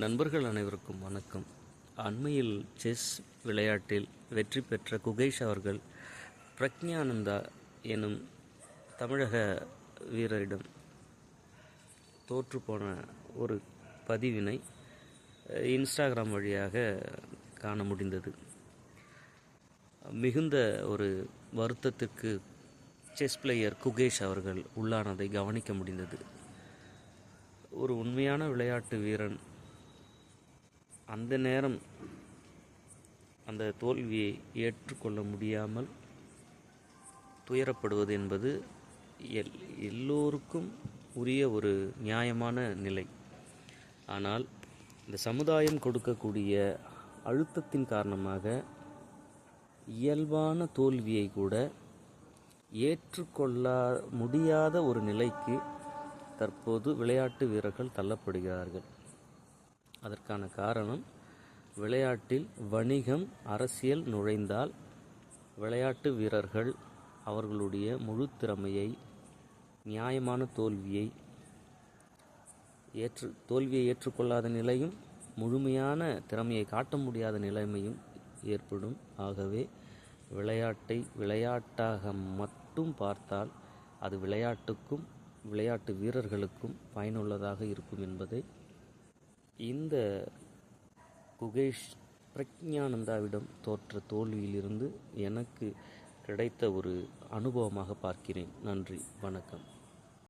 நண்பர்கள் அனைவருக்கும் வணக்கம். அண்மையில் செஸ் விளையாட்டில் வெற்றி பெற்ற குகேஷ் அவர்கள் பிரக்ஞானந்தா எனும் தமிழக வீரரிடம் தோற்றுப்போன ஒரு பதிவினை இன்ஸ்டாகிராம் வழியாக காண முடிந்தது. மிகுந்த ஒரு வருத்தத்திற்கு செஸ் பிளேயர் குகேஷ் அவர்கள் உள்ளானதை கவனிக்க முடிந்தது. ஒரு உண்மையான விளையாட்டு வீரன் அந்த நேரம் அந்த தோல்வியை ஏற்றுக்கொள்ள முடியாமல் துயரப்படுவது என்பது எல்லோருக்கும் உரிய ஒரு நியாயமான நிலை. ஆனால் இந்த சமுதாயம் கொடுக்கக்கூடிய அழுத்தத்தின் காரணமாக இயல்பான தோல்வியை கூட ஏற்றுக்கொள்ள முடியாத ஒரு நிலைக்கு தற்போது விளையாட்டு வீரர்கள் தள்ளப்படுகிறார்கள். அதற்கான காரணம், விளையாட்டில் வணிகம், அரசியல் நுழைந்தால் விளையாட்டு வீரர்கள் அவர்களுடைய முழு திறமையை, நியாயமான தோல்வியை ஏற்றுக்கொள்ளாத நிலையும், முழுமையான திறமையை காட்ட முடியாத நிலைமையும் ஏற்படும். ஆகவே விளையாட்டை விளையாட்டாக மட்டும் பார்த்தால் அது விளையாட்டுக்கும் விளையாட்டு வீரர்களுக்கும் பயனுள்ளதாக இருக்கும் என்பதை இந்த குகேஷ் பிரக்ஞானந்தாவிடம் தோற்ற தோல்வியிலிருந்து எனக்கு கிடைத்த ஒரு அனுபவமாக பார்க்கிறேன். நன்றி, வணக்கம்.